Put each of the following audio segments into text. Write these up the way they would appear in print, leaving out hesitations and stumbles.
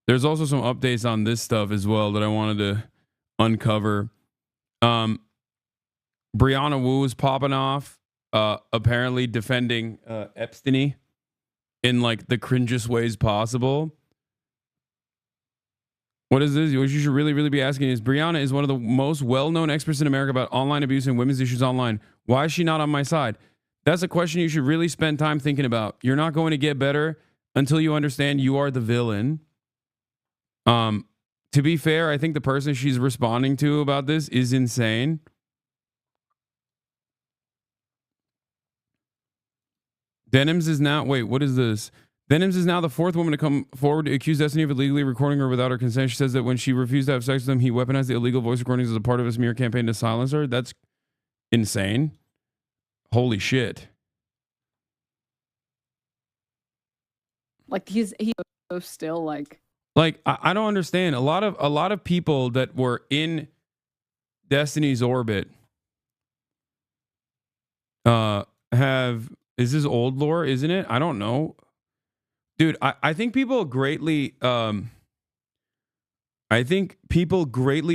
There's also some updates on this stuff as well that I wanted to uncover. Brianna Wu is popping off, apparently defending Epstein in like the cringiest ways possible. What is this? What you should really be asking is, Brianna is one of the most well-known experts in America about online abuse and women's issues online. Why is she not on my side? That's a question you should really spend time thinking about. You're not going to get better until you understand you are the villain. To be fair, I think the person she's responding to about this is insane. Denims is now, wait, what is this? Denims is now the fourth woman to come forward to accuse Destiny of illegally recording her without her consent. She says that when she refused to have sex with him, he weaponized the illegal voice recordings as a part of his smear campaign to silence her. That's insane. Holy shit. Like he's still like I don't understand. A lot of people that were in Destiny's orbit have, is this old lore, isn't it? I don't know. Dude, I think people greatly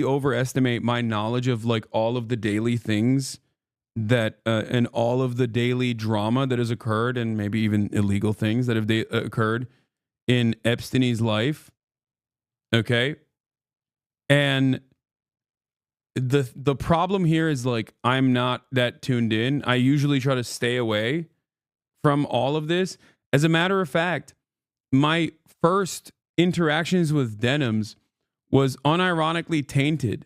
overestimate my knowledge of like all of the daily things that and all of the daily drama that has occurred, and maybe even illegal things that have occurred in Epstein's life. Okay. And the problem here is like, I'm not that tuned in. I usually try to stay away from all of this. As a matter of fact, my first interactions with Denims was unironically tainted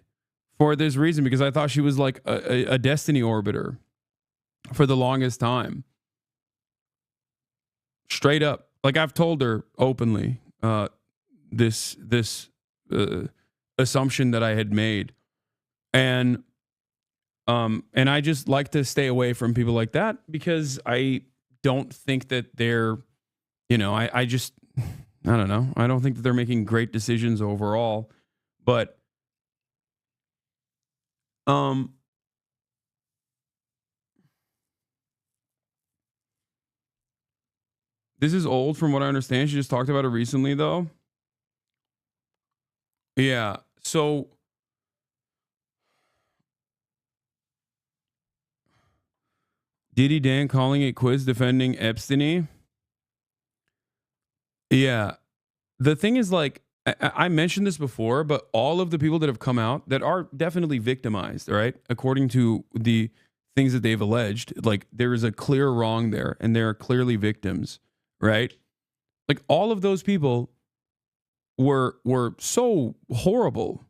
for this reason, because I thought she was like a Destiny orbiter for the longest time. Straight up. Like, I've told her openly this assumption that I had made. And I just like to stay away from people like that, because I don't think that they're, you know, I don't know. I don't think that they're making great decisions overall. But this is old from what I understand. She just talked about it recently, though. Yeah. So Diddy Dan calling it quiz defending Epstein. Yeah. The thing is, like, I mentioned this before, but all of the people that have come out that are definitely victimized, right? According to the things that they've alleged, like, there is a clear wrong there, and they are clearly victims, right? Like, all of those people were so horrible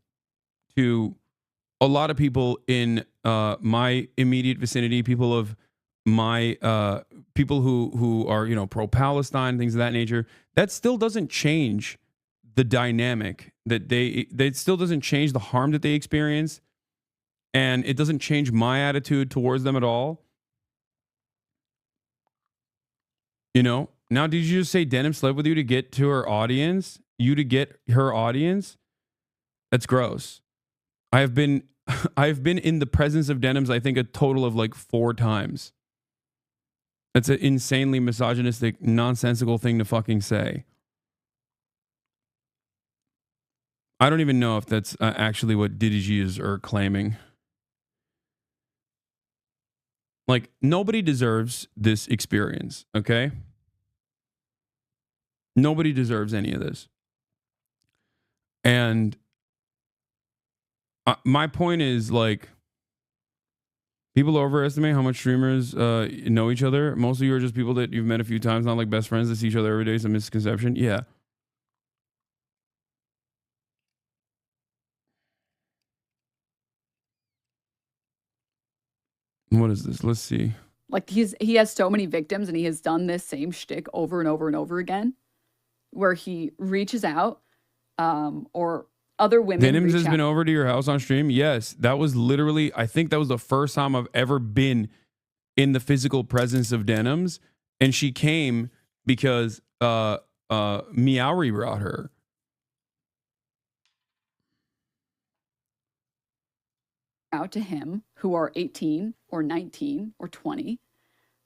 to a lot of people in my immediate vicinity, people of my people who are, you know, pro-Palestine, things of that nature. That still doesn't change the dynamic that it still doesn't change the harm that they experience, and it doesn't change my attitude towards them at all. You know, now, did you just say Denim slept with you to get to her audience? You to get her audience? That's gross. I've been in the presence of Denims, I think, a total of like 4 times. That's an insanely misogynistic, nonsensical thing to fucking say. I don't even know if that's actually what Diddy G is claiming. Like, nobody deserves this experience, okay? Nobody deserves any of this. And my point is, like, people overestimate how much streamers know each other. Most of you are just people that you've met a few times, not like best friends that see each other every day. It's a misconception. Yeah. What is this? Let's see. Like, he has so many victims, and he has done this same shtick over and over and over again, where he reaches out, or other women. Denims has been over to your house on stream. Yes, that was literally, I think that was the first time I've ever been in the physical presence of Denims, and she came because Meowry brought her. Out to him, who are 18 or 19 or 20.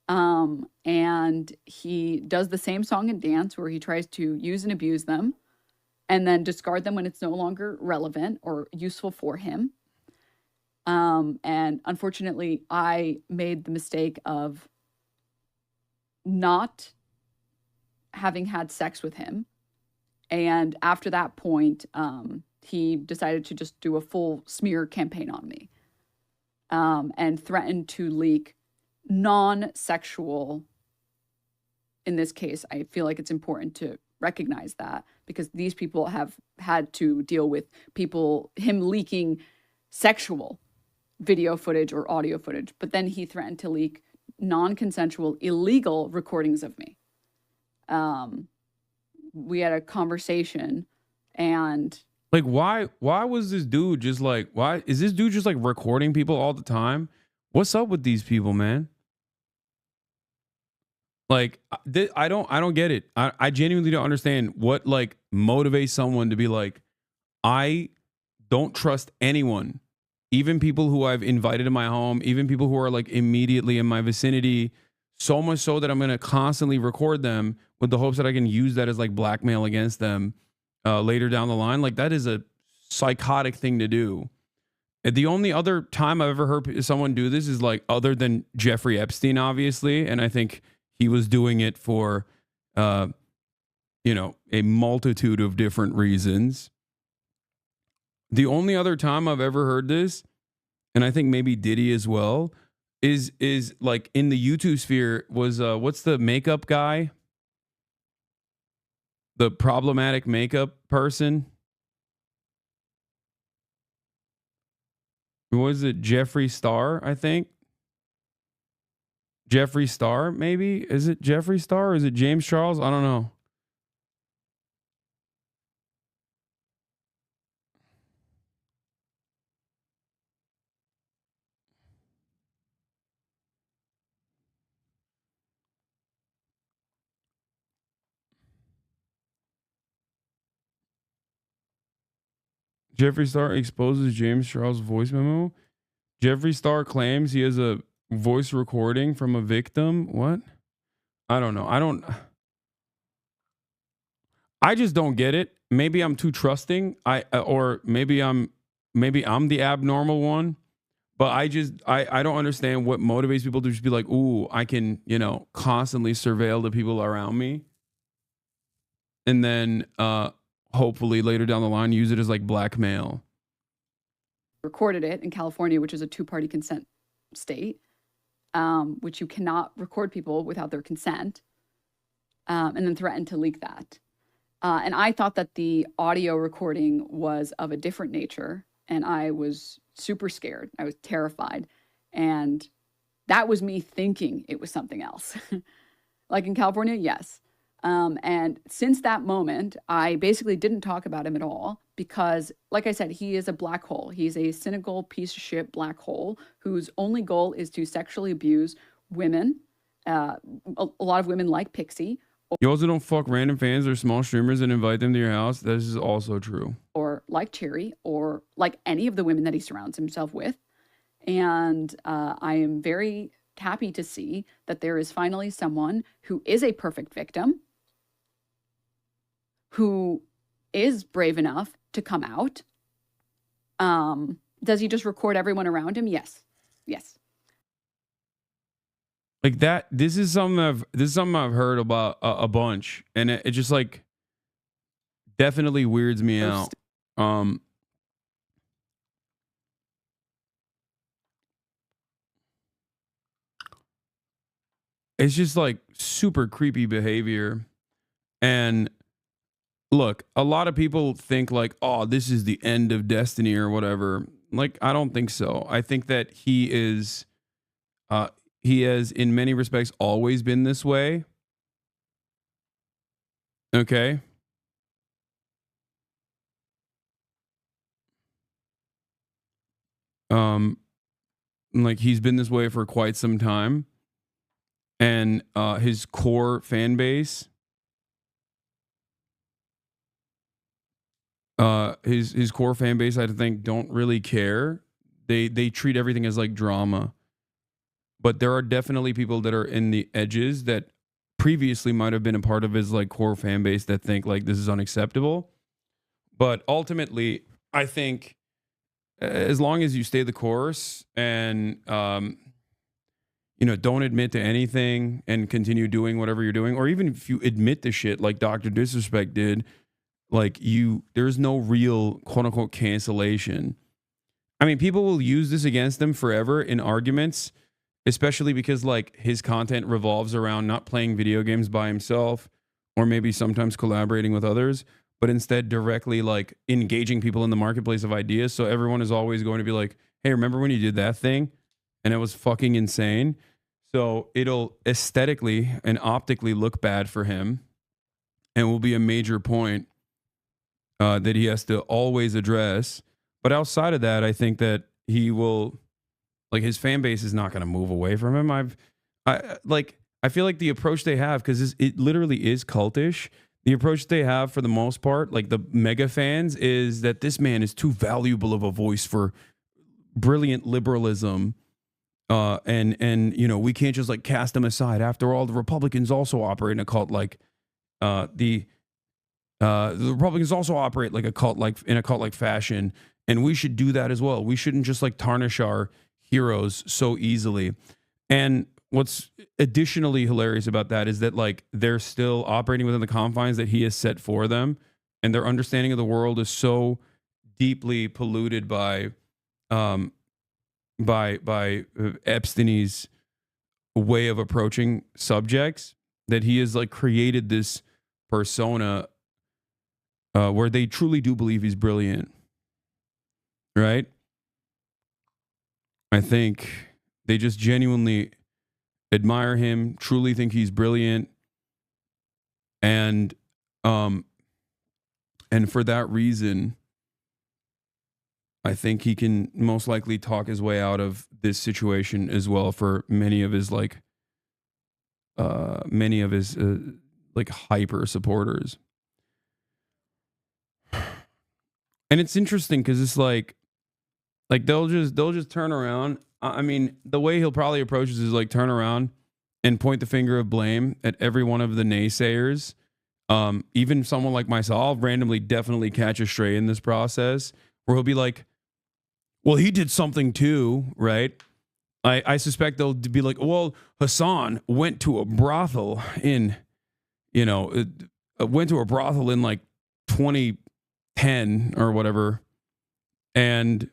And he does the same song and dance where he tries to use and abuse them. and then discard them when it's no longer relevant or useful for him. And unfortunately, I made the mistake of not having had sex with him. And after that point, he decided to just do a full smear campaign on me, and threatened to leak non-sexual. In this case, I feel like it's important to recognize that, because these people have had to deal with him leaking sexual video footage or audio footage, but then he threatened to leak non-consensual, illegal recordings of me. We had a conversation, and like, why was this dude just like, why is this dude just like recording people all the time? What's up with these people, man? Like, I don't get it. I genuinely don't understand what like motivates someone to be like, I don't trust anyone, even people who I've invited to my home, even people who are like immediately in my vicinity, so much so that I'm going to constantly record them with the hopes that I can use that as like blackmail against them later down the line. Like, that is a psychotic thing to do. And the only other time I've ever heard someone do this is like, other than Jeffrey Epstein, obviously. And I think he was doing it for, a multitude of different reasons. The only other time I've ever heard this, and I think maybe Diddy as well, is like in the YouTube sphere was, what's the makeup guy? The problematic makeup person? Was it Jeffree Star, I think? Jeffree Star, maybe? Is it Jeffree Star or is it James Charles? I don't know. Jeffree Star exposes James Charles' voice memo. Jeffree Star claims he has a voice recording from a victim. What? I don't know. I just don't get it. Maybe I'm too trusting. Or maybe I'm the abnormal one. But I don't understand what motivates people to just be like, ooh, I can, constantly surveil the people around me. And then hopefully later down the line use it as like blackmail. Recorded it in California, which is a two-party consent state, which you cannot record people without their consent, and then threatened to leak that. And I thought that the audio recording was of a different nature, and I was super scared. I was terrified. And that was me thinking it was something else. Like in California, yes. And since that moment, I basically didn't talk about him at all because, like I said, he is a black hole. He's a cynical piece of shit black hole whose only goal is to sexually abuse women. A lot of women like Pixie. You also don't fuck random fans or small streamers and invite them to your house. This is also true. Or like Cherry, or like any of the women that he surrounds himself with. And I am very happy to see that there is finally someone who is a perfect victim, who is brave enough to come out. Does he just record everyone around him? Yes. Yes. Like that, this is something I've heard about a bunch, and it just like definitely weirds me out. It's just like super creepy behavior. And look, a lot of people think like, oh, this is the end of destiny or whatever. Like, I don't think so. I think that he has in many respects always been this way. Okay. Like he's been this way for quite some time. And his core fan base, his core fan base, I think, don't really care. They treat everything as like drama. But there are definitely people that are in the edges that previously might have been a part of his like core fan base that think like this is unacceptable. But ultimately, I think as long as you stay the course and don't admit to anything and continue doing whatever you're doing, or even if you admit to shit like Dr. Disrespect did, like there's no real quote unquote cancellation. I mean, people will use this against them forever in arguments, especially because like his content revolves around not playing video games by himself or maybe sometimes collaborating with others, but instead directly like engaging people in the marketplace of ideas. So everyone is always going to be like, hey, remember when you did that thing and it was fucking insane? So it'll aesthetically and optically look bad for him and will be a major point that he has to always address. But outside of that, I think that he will, like, his fan base is not going to move away from him. I feel like the approach they have, because it literally is cultish. The approach they have for the most part, like the mega fans, is that this man is too valuable of a voice for brilliant liberalism. And we can't just like cast him aside. After all, the Republicans also operate in a cult like the Republicans also operate like a cult like fashion, and we should do that as well. We shouldn't just like tarnish our heroes so easily. And what's additionally hilarious about that is that like they're still operating within the confines that he has set for them, and their understanding of the world is so deeply polluted by Epstein's way of approaching subjects that he has like created this persona where they truly do believe he's brilliant, right? I think they just genuinely admire him, truly think he's brilliant, and for that reason, I think he can most likely talk his way out of this situation as well for many of his hyper supporters. And it's interesting because it's like they'll just turn around. I mean, the way he'll probably approach this is like turn around and point the finger of blame at every one of the naysayers. Even someone like myself, I'll randomly definitely catch a stray in this process where he'll be like, well, he did something too, right? I suspect they'll be like, well, Hassan went to a brothel in like 2010 or whatever. And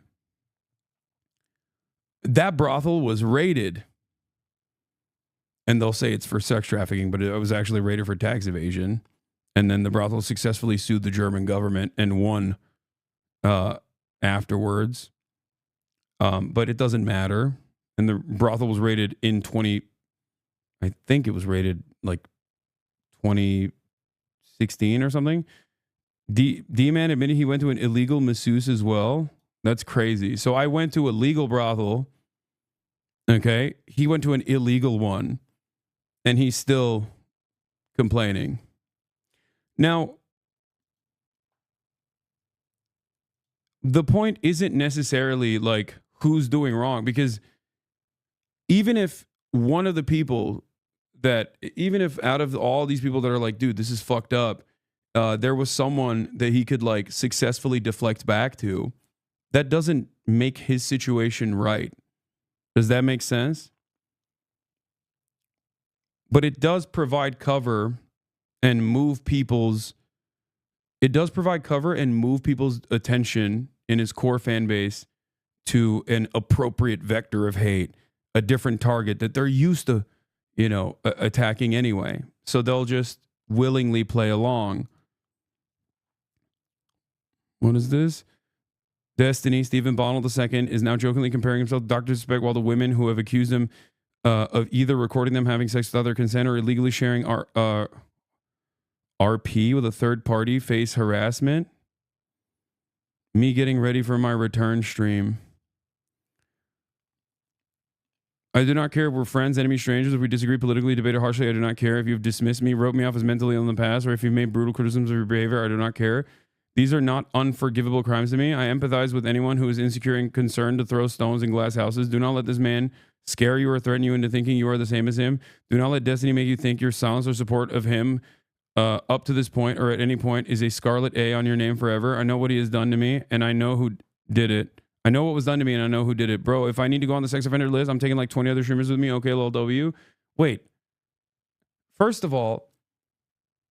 that brothel was raided. And they'll say it's for sex trafficking, but it was actually raided for tax evasion. And then the brothel successfully sued the German government and won afterwards. But it doesn't matter. And the brothel was raided in I think it was raided like 2016 or something. D-Man admitted he went to an illegal masseuse as well. That's crazy. So I went to a legal brothel. Okay. He went to an illegal one. And he's still complaining. Now, the point isn't necessarily like who's doing wrong, because even if one of the people even if out of all these people that are like, dude, this is fucked up, there was someone that he could like successfully deflect back to, that doesn't make his situation right. Does that make sense? But it does provide cover and move people's attention in his core fan base to an appropriate vector of hate, a different target that they're used to, attacking anyway. So they'll just willingly play along. What is this? Destiny, Stephen Bonnell II is now jokingly comparing himself to Dr. Suspect, while the women who have accused him of either recording them having sex without their consent or illegally sharing RP with a third party face harassment. Me getting ready for my return stream. I do not care if we're friends, enemies, strangers, if we disagree politically, debated harshly. I do not care if you've dismissed me, wrote me off as mentally ill in the past, or if you've made brutal criticisms of your behavior. I do not care. These are not unforgivable crimes to me. I empathize with anyone who is insecure and concerned to throw stones in glass houses. Do not let this man scare you or threaten you into thinking you are the same as him. Do not let destiny make you think your silence or support of him up to this point or at any point is a scarlet A on your name forever. I know what he has done to me, and I know who did it. I know what was done to me, and I know who did it. Bro, if I need to go on the sex offender list, I'm taking like 20 other streamers with me. Okay, LULW. Wait. First of all,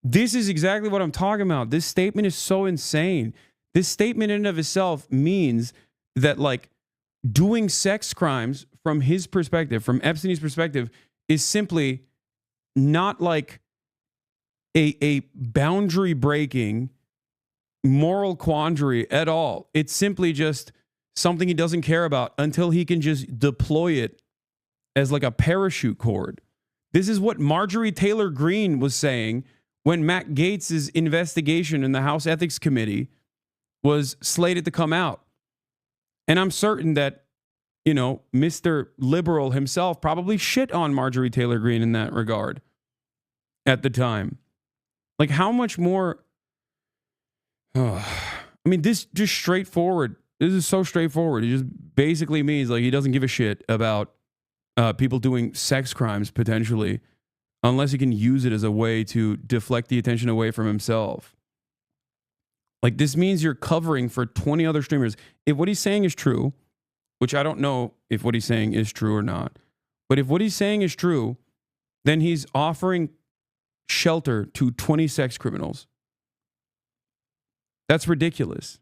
this is exactly what I'm talking about. This statement is so insane. This statement in and of itself means that, like, doing sex crimes from his perspective, from Epstein's perspective, is simply not like a boundary breaking moral quandary at all. It's simply just something he doesn't care about until he can just deploy it as like a parachute cord. This is what Marjorie Taylor Greene was saying when Matt Gaetz's investigation in the House Ethics Committee was slated to come out. And I'm certain that, you know, Mr. Liberal himself probably shit on Marjorie Taylor Greene in that regard at the time. Like, how much more? I mean, this just straightforward. This is so straightforward. It just basically means like he doesn't give a shit about people doing sex crimes potentially, unless he can use it as a way to deflect the attention away from himself. Like, this means you're covering for 20 other streamers. If what he's saying is true, which I don't know if what he's saying is true or not, but if what he's saying is true, then he's offering shelter to 20 sex criminals. That's ridiculous.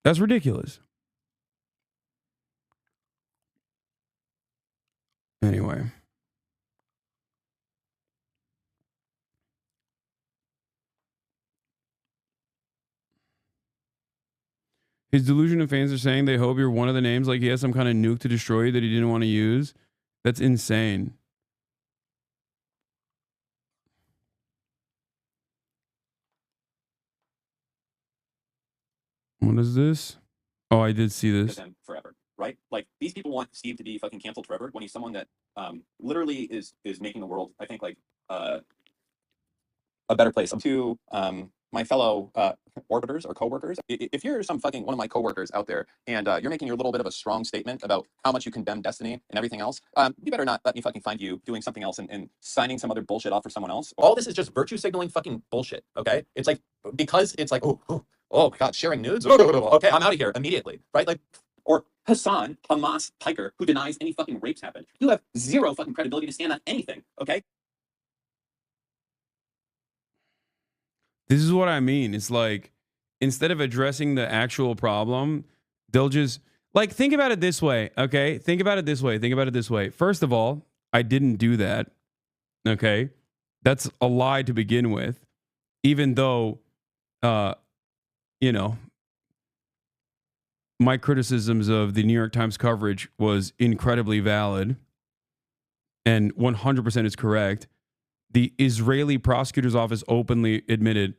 That's ridiculous. Anyway. His delusion of fans are saying they hope you're one of the names, like he has some kind of nuke to destroy you that he didn't want to use. That's insane. What is this? Oh, I did see this. Forever, right? Like, these people want Steve to be fucking canceled forever when he's someone that literally is making the world, I think, like a better place. To my fellow orbiters or coworkers, if you're some fucking one of my coworkers out there and you're making your little bit of a strong statement about how much you condemn Destiny and everything else, you better not let me fucking find you doing something else and signing some other bullshit off for someone else. All this is just virtue signaling fucking bullshit, okay? It's like, because it's like, oh my God, sharing nudes? Okay, I'm out of here immediately, right? Like, or Hassan, Hamas piker, who denies any fucking rapes happened. You have zero fucking credibility to stand on anything, okay? This is what I mean. It's like, instead of addressing the actual problem, they'll just, like, think about it this way, okay? Think about it this way. First of all, I didn't do that, okay? That's a lie to begin with, even though, you know, my criticisms of the New York Times coverage was incredibly valid and 100% is correct. The Israeli prosecutor's office openly admitted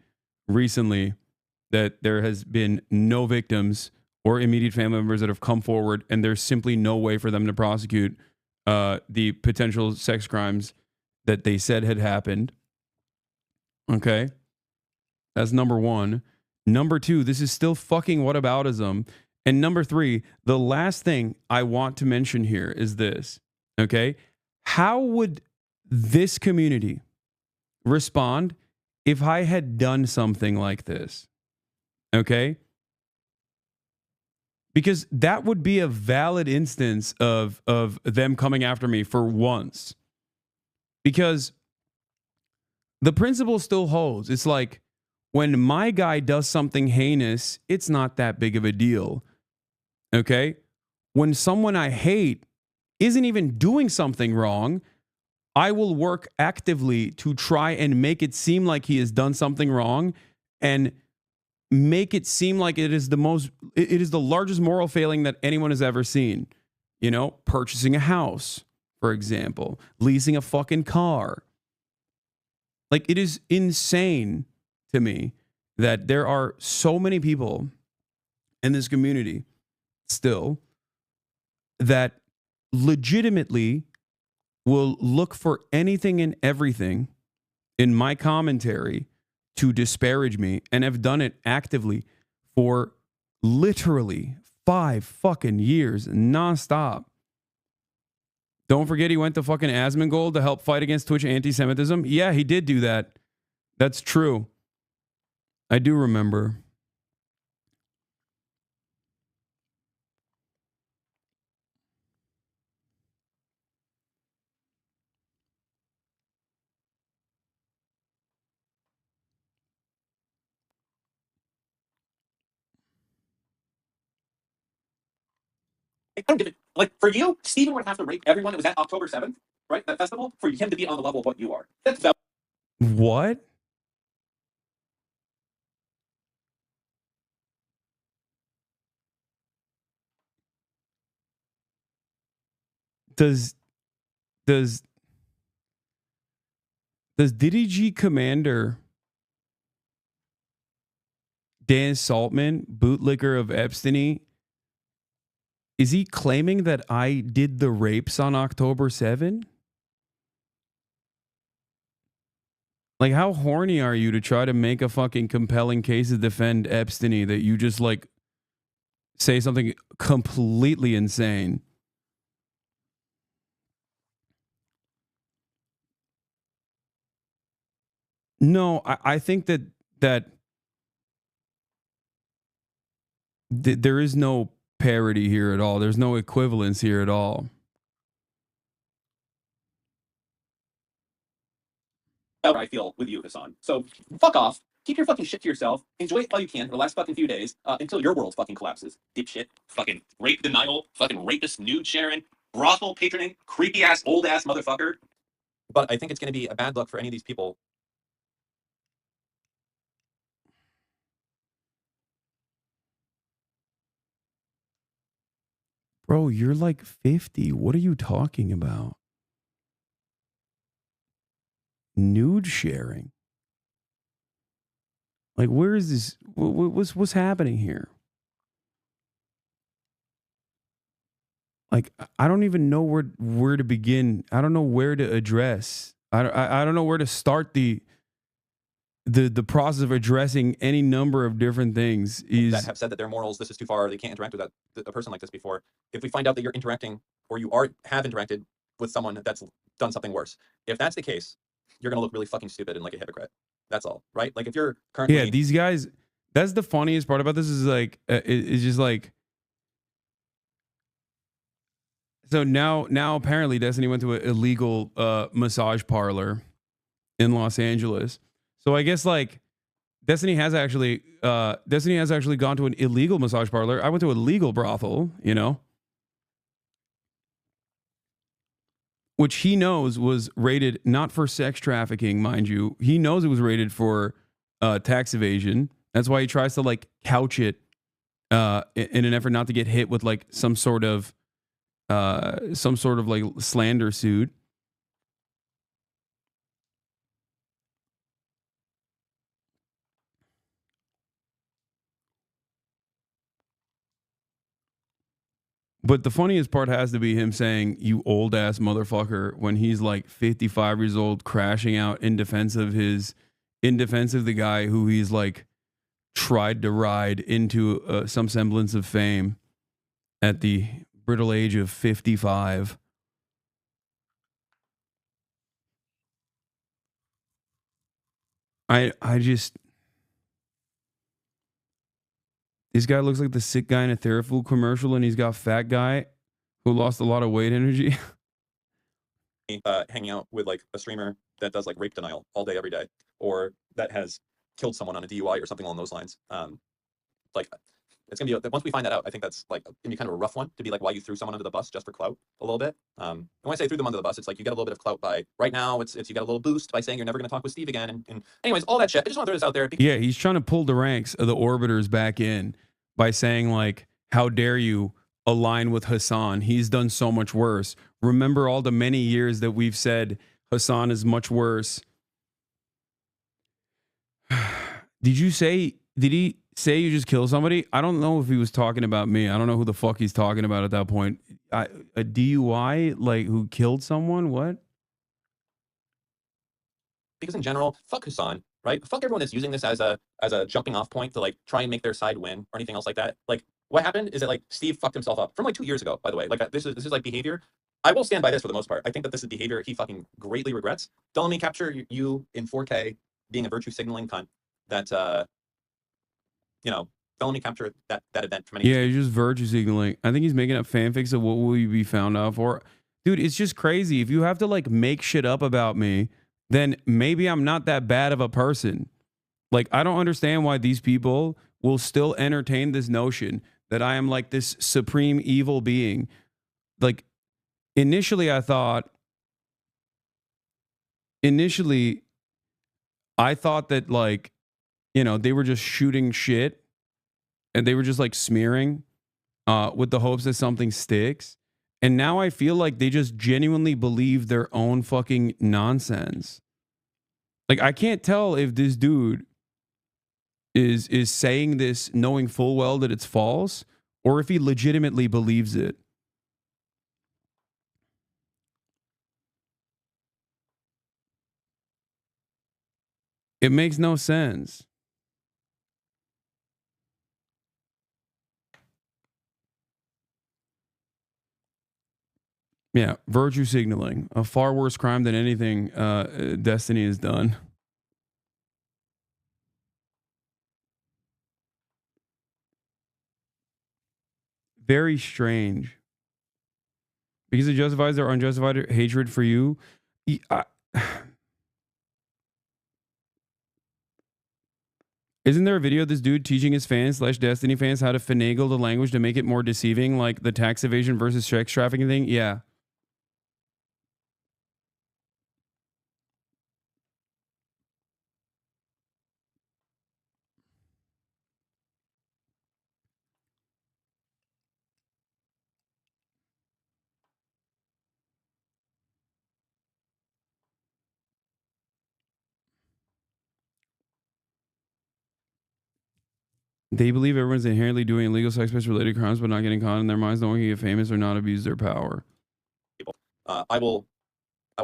recently that there has been no victims or immediate family members that have come forward, and there's simply no way for them to prosecute the potential sex crimes that they said had happened. Okay? That's number one. Number two, this is still fucking whataboutism. And number three, the last thing I want to mention here is this. Okay? How would this community respond if I had done something like this? Okay? Because that would be a valid instance of them coming after me for once. Because the principle still holds. It's like, when my guy does something heinous, it's not that big of a deal. Okay? When someone I hate isn't even doing something wrong, I will work actively to try and make it seem like he has done something wrong and make it seem like it is the largest moral failing that anyone has ever seen. You know, purchasing a house, for example, leasing a fucking car. Like, it is insane to me that there are so many people in this community still that legitimately will look for anything and everything in my commentary to disparage me, and have done it actively for literally 5 fucking years nonstop. Don't forget he went to fucking Asmongold to help fight against Twitch anti-Semitism. Yeah, he did do that. That's true. I do remember. I don't give it. Like, for you, Steven would have to rape everyone that was at October 7th, right? That festival, for him to be on the level of what you are. That's about. What? Does DDG Commander Dan Saltman, bootlicker of Epstein, is he claiming that I did the rapes on October 7? Like, how horny are you to try to make a fucking compelling case to defend Epstein that you just like say something completely insane? No, I think that there is no parity here at all. There's no equivalence here at all. How I feel with you, Hassan. So fuck off. Keep your fucking shit to yourself. Enjoy it while you can for the last fucking few days until your world fucking collapses. Dipshit. Fucking rape denial. Fucking rapist nude sharing. Brothel patroning. Creepy ass old ass motherfucker. But I think it's going to be a bad look for any of these people. Bro, you're like 50. What are you talking about? Nude sharing. Like, where is this? What's happening here? Like, I don't even know where to begin. I don't know where to address. I don't know where to start the process of addressing any number of different things. That have said that their morals, this is too far, they can't interact with a person like this before. If we find out that you're interacting or you have interacted with someone that's done something worse, if that's the case, you're going to look really fucking stupid and like a hypocrite. That's all, right? Like if you're currently... Yeah, these guys, that's the funniest part about this is like, it's just like, so now apparently Destiny went to an illegal massage parlor in Los Angeles. So I guess like Destiny has actually gone to an illegal massage parlor. I went to a legal brothel, you know, which he knows was rated not for sex trafficking, mind you. He knows it was rated for tax evasion. That's why he tries to like couch it in an effort not to get hit with like some sort of like slander suit. But the funniest part has to be him saying, "You old ass motherfucker," when he's like 55 years old, crashing out in defense of the guy who he's like tried to ride into some semblance of fame at the brittle age of 55. I just, this guy looks like the sick guy in a Theraflu commercial, and he's got fat guy who lost a lot of weight energy. Hanging out with like a streamer that does like rape denial all day, every day, or that has killed someone on a DUI or something along those lines. Like it's gonna be, once we find that out, I think that's like gonna be kind of a rough one to be like why you threw someone under the bus just for clout a little bit. And when I say threw them under the bus, it's like you get a little bit of clout by right now. It's you got a little boost by saying you're never gonna talk with Steve again. And anyways, all that shit. I just want to throw this out there. Yeah, he's trying to pull the ranks of the orbiters back in by saying like, "How dare you align with Hassan? He's done so much worse. Remember all the many years that we've said Hassan is much worse." Did he say you just kill somebody? I don't know if he was talking about me. I don't know who the fuck he's talking about at that point. A DUI, like who killed someone? What? Because in general, fuck Hassan, right? Fuck everyone that's using this as a jumping off point to like try and make their side win or anything else like that. Like what happened is that like Steve fucked himself up from like 2 years ago, by the way. Like this is like behavior I will stand by this for the most part. I think that this is behavior he fucking greatly regrets. Don't let me capture you in 4K being a virtue signaling cunt. That you know, don't let me capture that event from any. Yeah, he's just virtue signaling. I think he's making up fanfics of what will you be found out for. Dude, it's just crazy. If you have to like make shit up about me, then maybe I'm not that bad of a person. Like, I don't understand why these people will still entertain this notion that I am like this supreme evil being. Like, initially I thought that, like, you know, they were just shooting shit and they were just like smearing with the hopes that something sticks. And now I feel like they just genuinely believe their own fucking nonsense. Like, I can't tell if this dude is saying this knowing full well that it's false, or if he legitimately believes it. It makes no sense. Yeah, virtue signaling, a far worse crime than anything Destiny has done. Very strange. Because it justifies their unjustified hatred for you. Isn't there a video of this dude teaching his fans / Destiny fans how to finagle the language to make it more deceiving, like the tax evasion versus sex trafficking thing? Yeah. They believe everyone's inherently doing illegal sex-based related crimes, but not getting caught in their minds. No one can get famous or not abuse their power. People, I will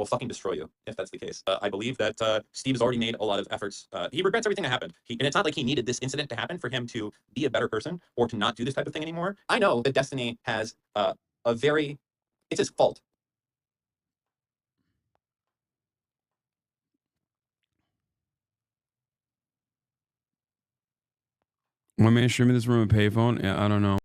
fucking destroy you if that's the case. I believe that Steve has already made a lot of efforts. He regrets everything that happened. And it's not like he needed this incident to happen for him to be a better person or to not do this type of thing anymore. I know that Destiny has it's his fault. My man streaming this from a payphone? Yeah, I don't know.